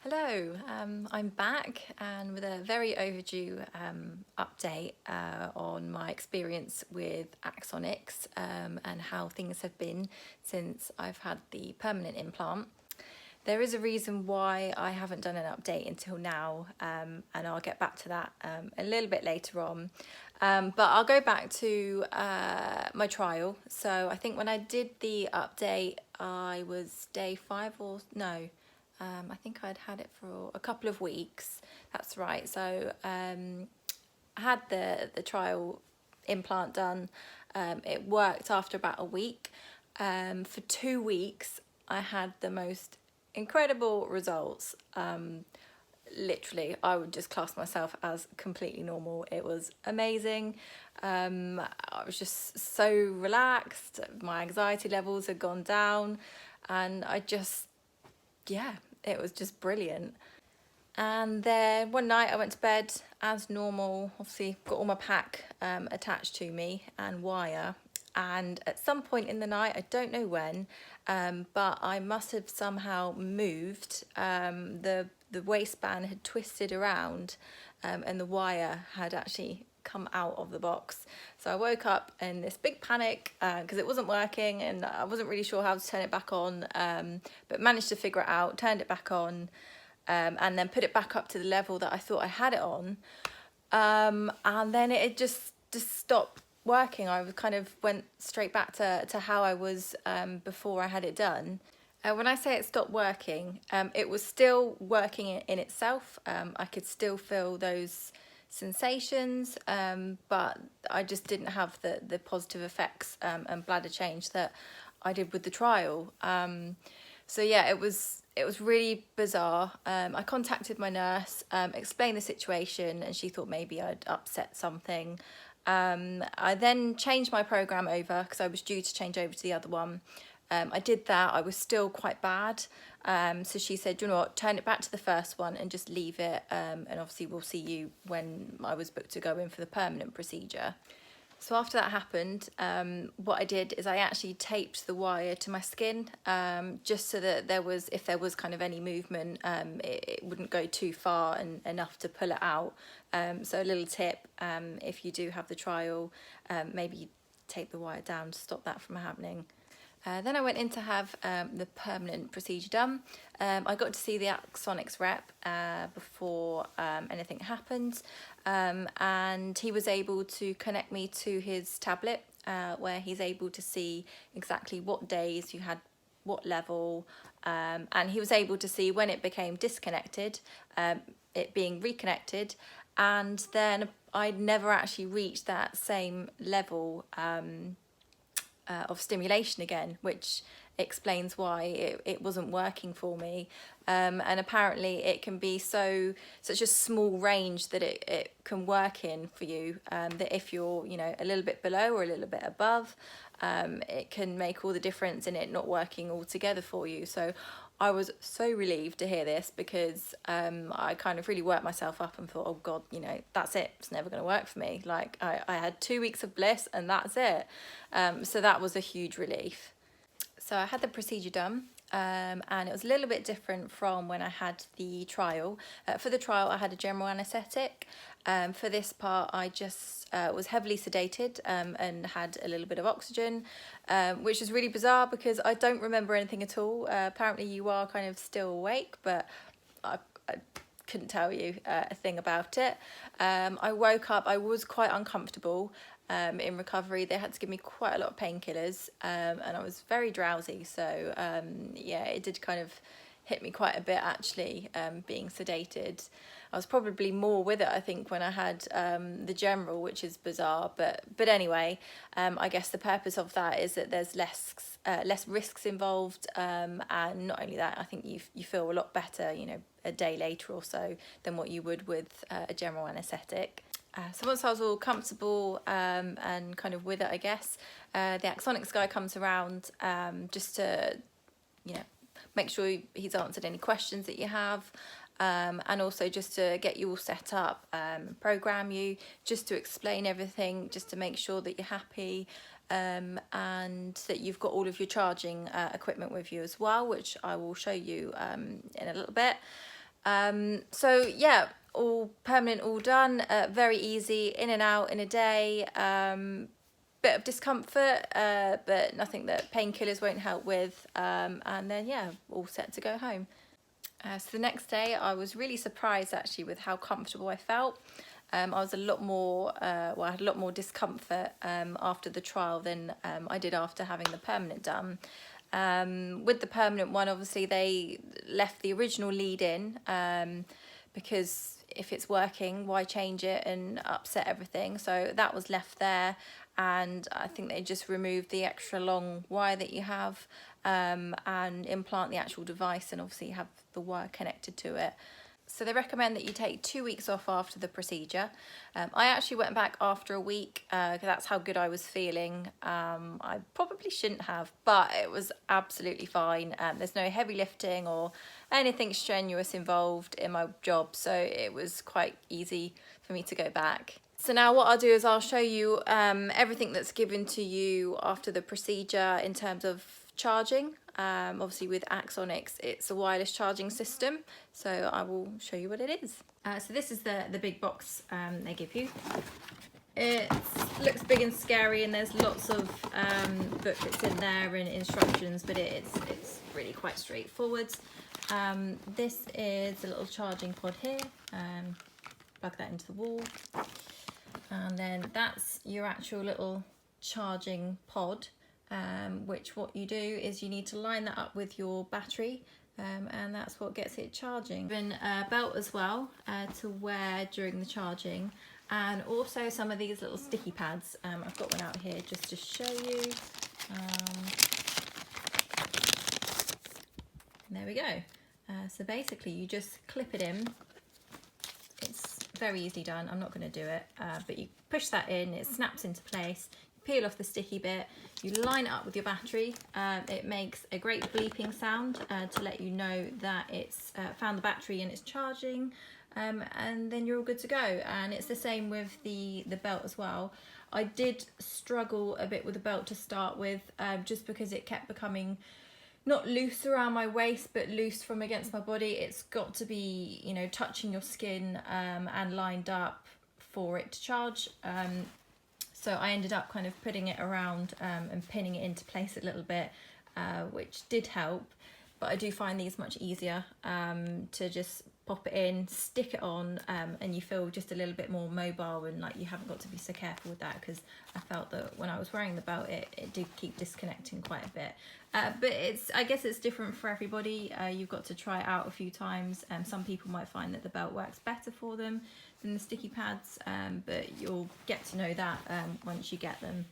Hello, I'm back and with a very overdue update on my experience with Axonics and how things have been since I've had the permanent implant. There is a reason why I haven't done an update until now, and I'll get back to that a little bit later on. But I'll go back to my trial. So I think when I did the update, I was day 5 or no. I think I'd had it for a couple of weeks. That's right. So I had the trial implant done. It worked after about a week. For 2 weeks, I had the most incredible results. Literally, I would just class myself as completely normal. It was amazing. I was just so relaxed. My anxiety levels had gone down, and yeah, it was just brilliant. And then one night I went to bed as normal, obviously got all my pack attached to me and wire. And at some point in the night, I don't know when, but I must have somehow moved. The waistband had twisted around and the wire had actually come out of the box. So I woke up in this big panic because it wasn't working and I wasn't really sure how to turn it back on, but managed to figure it out, turned it back on, and then put it back up to the level that I thought I had it on. And then it just stopped working. I kind of went straight back to how I was before I had it done. When I say it stopped working, it was still working in itself. I could still feel those sensations, but I just didn't have the positive effects and bladder change that I did with the trial. So yeah, it was really bizarre. I contacted my nurse, explained the situation, and she thought maybe I'd upset something. I then changed my program over because I was due to change over to the other one. I did that. I was still quite bad. So she said, you know what, turn it back to the first one and just leave it. And obviously we'll see you when I was booked to go in for the permanent procedure. So after that happened, what I did is I actually taped the wire to my skin, just so that if there was kind of any movement, it wouldn't go too far and enough to pull it out. So a little tip, if you do have the trial, maybe tape the wire down to stop that from happening. Then I went in to have the permanent procedure done. I got to see the Axonics rep before anything happened, and he was able to connect me to his tablet where he's able to see exactly what days you had what level, and he was able to see when it became disconnected, it being reconnected, and then I'd never actually reached that same level of stimulation again, which explains why it wasn't working for me. And apparently it can be such a small range that it can work in for you, that if you're a little bit below or a little bit above, it can make all the difference in it not working all together for you. So I was so relieved to hear this because I kind of really worked myself up and thought, oh God, that's it. It's never going to work for me. Like I had 2 weeks of bliss and that's it. So that was a huge relief. So I had the procedure done. And it was a little bit different from when I had the trial. For the trial, I had a general anaesthetic. For this part, I just was heavily sedated and had a little bit of oxygen, which is really bizarre because I don't remember anything at all. Apparently you are kind of still awake, but I couldn't tell you a thing about it. I woke up, I was quite uncomfortable. In recovery, they had to give me quite a lot of painkillers, and I was very drowsy. So yeah, it did kind of hit me quite a bit actually, being sedated. I was probably more with it, I think, when I had the general, which is bizarre. But anyway, I guess the purpose of that is that there's less risks involved, and not only that, I think you feel a lot better, a day later or so than what you would with a general anaesthetic. So once I was all comfortable and kind of with it, I guess, the Axonics guy comes around just to, make sure he's answered any questions that you have, and also just to get you all set up, program you, just to explain everything, just to make sure that you're happy, and that you've got all of your charging equipment with you as well, which I will show you in a little bit. So yeah, all permanent, all done, very easy, in and out in a day. Bit of discomfort, but nothing that painkillers won't help with. And then yeah, all set to go home. So the next day I was really surprised actually with how comfortable I felt. I was a lot more, well, I had a lot more discomfort after the trial than I did after having the permanent done. With the permanent one, obviously they left the original lead in because if it's working, why change it and upset everything? So that was left there, and I think they just removed the extra long wire that you have and implant the actual device, and obviously have the wire connected to it. So they recommend that you take 2 weeks off after the procedure. I actually went back after a week because that's how good I was feeling. I probably shouldn't have, but it was absolutely fine. There's no heavy lifting or anything strenuous involved in my job, so it was quite easy for me to go back. So now what I'll do is I'll show you everything that's given to you after the procedure in terms of charging. Obviously with Axonics it's a wireless charging system, so I will show you what it is. So this is the big box they give you. It looks big and scary, and there's lots of booklets in there and instructions, but it's really quite straightforward. This is a little charging pod here. Plug that into the wall, and then that's your actual little charging pod. Which what you do is you need to line that up with your battery, and that's what gets it charging. Even a belt as well to wear during the charging, and also some of these little sticky pads. I've got one out here just to show you. There we go. So basically you just clip it in. It's very easily done. I'm not going to do it, but you push that in, it snaps into place. Peel off the sticky bit, you line it up with your battery. It makes a great bleeping sound to let you know that it's found the battery and it's charging, and then you're all good to go. And it's the same with the belt as well. I did struggle a bit with the belt to start with, just because it kept becoming not loose around my waist but loose from against my body. It's got to be, you know, touching your skin and lined up for it to charge. So I ended up kind of putting it around and pinning it into place a little bit, which did help. But I do find these much easier to just pop it in, stick it on, and you feel just a little bit more mobile, and like you haven't got to be so careful with that, because I felt that when I was wearing the belt it did keep disconnecting quite a bit. But I guess it's different for everybody. You've got to try it out a few times. Some people might find that the belt works better for them than the sticky pads, but you'll get to know that once you get them.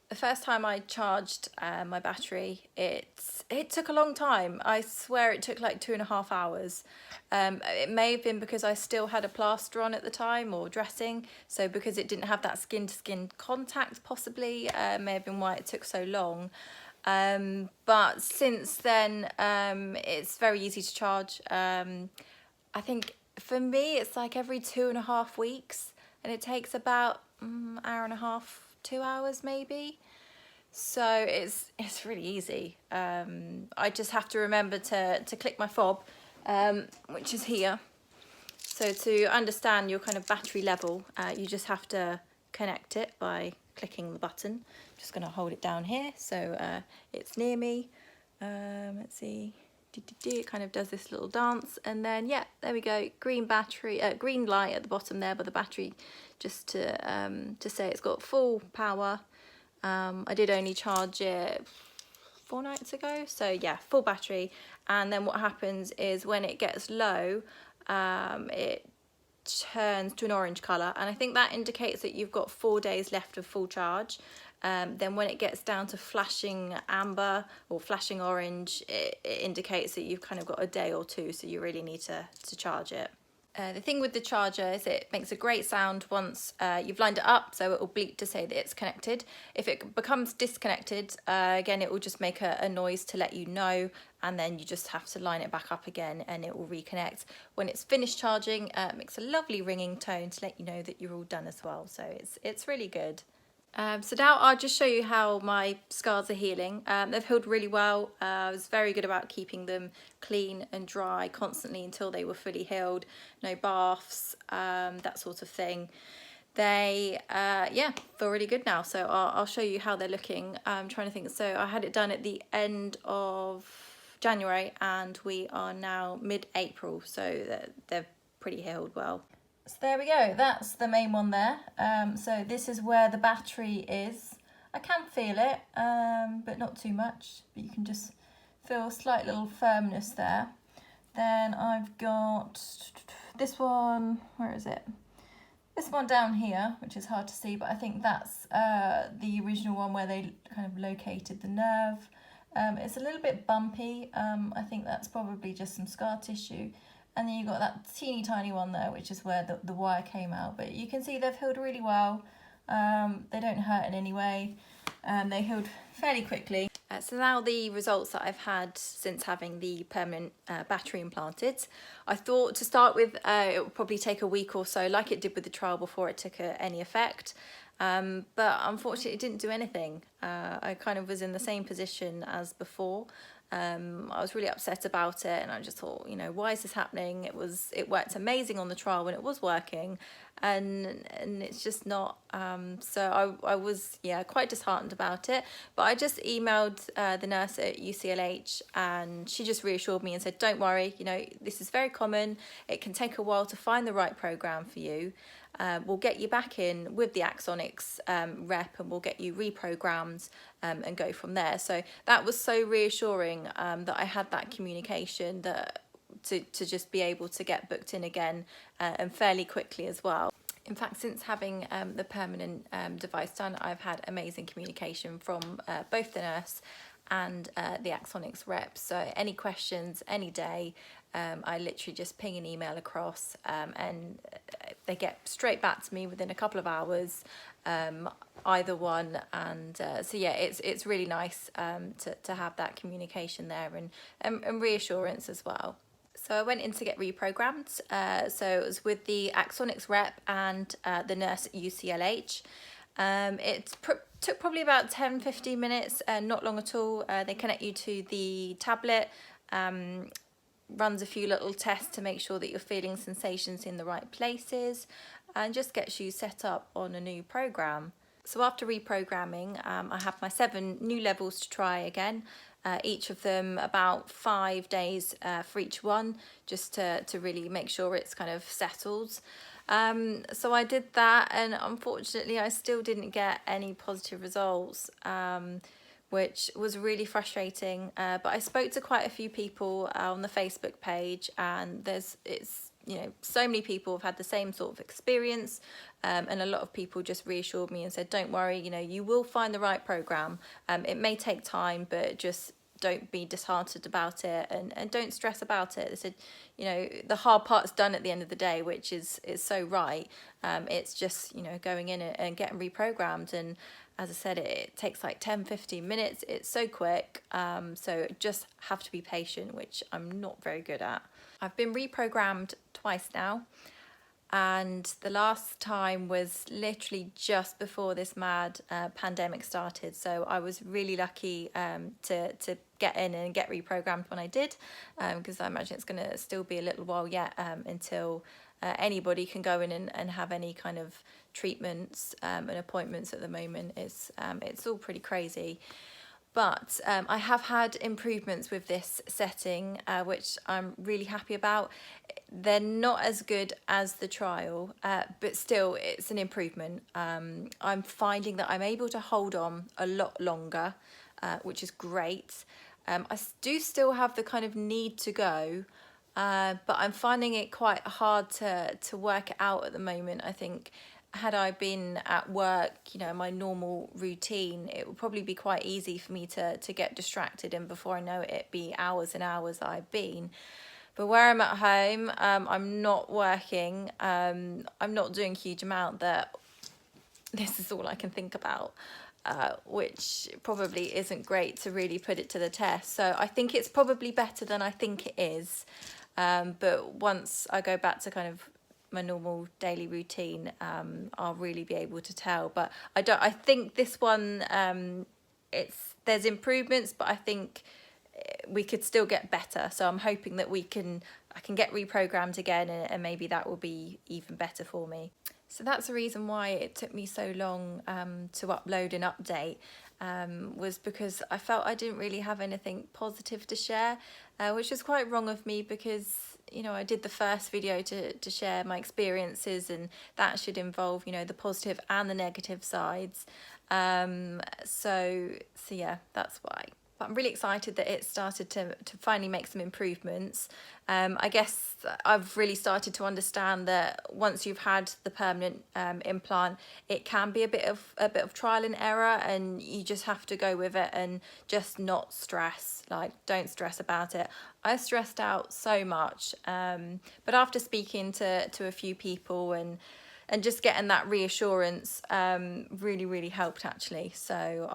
The first time I charged my battery, it took a long time. I swear it took like 2.5 hours. It may have been because I still had a plaster on at the time, or dressing, so because it didn't have that skin-to-skin contact possibly, may have been why it took so long. But since then, it's very easy to charge. I think for me it's like every 2.5 weeks, and it takes about an hour and a half, 2 hours maybe. So it's really easy. I just have to remember to click my fob, which is here. So to understand your kind of battery level, you just have to connect it by clicking the button. I'm just going to hold it down here so it's near me. Let's see. It kind of does this little dance, and then yeah, there we go. Green battery, green light at the bottom there, but the battery just to say it's got full power. I did only charge it 4 nights ago, so yeah, full battery. And then what happens is when it gets low, it turns to an orange colour, and I think that indicates that you've got 4 days left of full charge. Then when it gets down to flashing amber or flashing orange, it indicates that you've kind of got a day or two, so you really need to charge it. The thing with the charger is it makes a great sound once you've lined it up, so it will bleep to say that it's connected. If it becomes disconnected, again, it will just make a noise to let you know, and then you just have to line it back up again and it will reconnect. When it's finished charging, it makes a lovely ringing tone to let you know that you're all done as well, so it's really good. So now I'll just show you how my scars are healing. They've healed really well. I was very good about keeping them clean and dry constantly until they were fully healed. No baths, that sort of thing. They, yeah, feel really good now. So I'll show you how they're looking. I'm trying to think. So I had it done at the end of January and we are now mid-April. So they're pretty healed well. So there we go, that's the main one there. So this is where the battery is. I can feel it, but not too much. But you can just feel a slight little firmness there. Then I've got this one, where is it? This one down here, which is hard to see, but I think that's the original one where they kind of located the nerve. It's a little bit bumpy. I think that's probably just some scar tissue. And then you've got that teeny tiny one there, which is where the wire came out. But you can see they've healed really well. They don't hurt in any way. They healed fairly quickly. So now the results that I've had since having the permanent battery implanted. I thought to start with it would probably take a week or so, like it did with the trial before it took any effect. But unfortunately it didn't do anything. I kind of was in the same position as before. I was really upset about it and I just thought, you know, why is this happening? It worked amazing on the trial when it was working and it's just not. So I was, yeah, quite disheartened about it, but I just emailed the nurse at UCLH and she just reassured me and said, don't worry, you know, this is very common. It can take a while to find the right program for you. We'll get you back in with the Axonics rep and we'll get you reprogrammed and go from there. So that was so reassuring that I had that communication that to just be able to get booked in again and fairly quickly as well. In fact, since having the permanent device done, I've had amazing communication from both the nurse and the Axonics rep. So any questions, any day, I literally just ping an email across and they get straight back to me within a couple of hours, either one. And so yeah, it's really nice to have that communication there and reassurance as well. So I went in to get reprogrammed. So it was with the Axonics rep and the nurse at UCLH. It took probably about 10-15 minutes, not long at all. They connect you to the tablet, runs a few little tests to make sure that you're feeling sensations in the right places and just gets you set up on a new program. So after reprogramming, I have my 7 new levels to try again, each of them about 5 days for each one, just to really make sure it's kind of settled. So I did that and unfortunately I still didn't get any positive results, which was really frustrating. But I spoke to quite a few people on the Facebook page and you know, so many people have had the same sort of experience, and a lot of people just reassured me and said, don't worry, you know, you will find the right program. It may take time, but just don't be disheartened about it and don't stress about it. They said, you know, the hard part's done at the end of the day, which is so right. It's just, you know, going in and getting reprogrammed. And as I said, it takes like 10-15 minutes. It's so quick. So just have to be patient, which I'm not very good at. I've been reprogrammed twice now. And the last time was literally just before this mad pandemic started. So I was really lucky to get in and get reprogrammed when I did, because I imagine it's going to still be a little while yet until anybody can go in and have any kind of treatments and appointments at the moment. It's all pretty crazy. But I have had improvements with this setting, which I'm really happy about. They're not as good as the trial, but still it's an improvement. I'm finding that I'm able to hold on a lot longer, which is great. I do still have the kind of need to go, but I'm finding it quite hard to work it out at the moment. I think had I been at work, you know, my normal routine, it would probably be quite easy for me to get distracted, and before I know it, it'd be hours and hours that I've been. But where I'm at home, I'm not working, I'm not doing a huge amount, that this is all I can think about, which probably isn't great to really put it to the test. So I think it's probably better than I think it is. But once I go back to kind of my normal daily routine, I'll really be able to tell. But I think this one, there's improvements, but I think we could still get better. So I'm hoping that I can get reprogrammed again, and maybe that will be even better for me. So that's the reason why it took me so long to upload an update, was because I felt I didn't really have anything positive to share, which was quite wrong of me, because I did the first video to share my experiences, and that should involve the positive and the negative sides. So yeah, that's why. But I'm really excited that it started to finally make some improvements. I guess I've really started to understand that once you've had the permanent implant, it can be a bit of trial and error, and you just have to go with it and just not stress. Like, don't stress about it. I stressed out so much, but after speaking to a few people and just getting that reassurance really helped, actually. So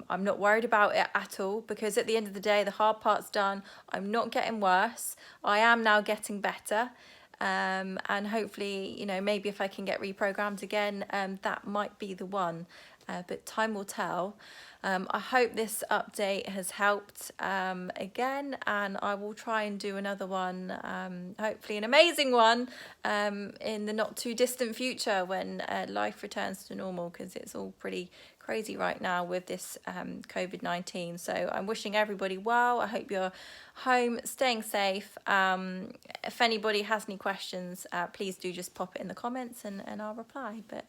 I'm not worried about it at all, because at the end of the day, the hard part's done. I'm not getting worse. I am now getting better. And hopefully, maybe if I can get reprogrammed again, that might be the one. But time will tell. I hope this update has helped again, and I will try and do another one, hopefully an amazing one, in the not too distant future when life returns to normal, because it's all pretty crazy right now with this COVID-19. So I'm wishing everybody well. I hope you're home, staying safe. If anybody has any questions, please do just pop it in the comments, and I'll reply. But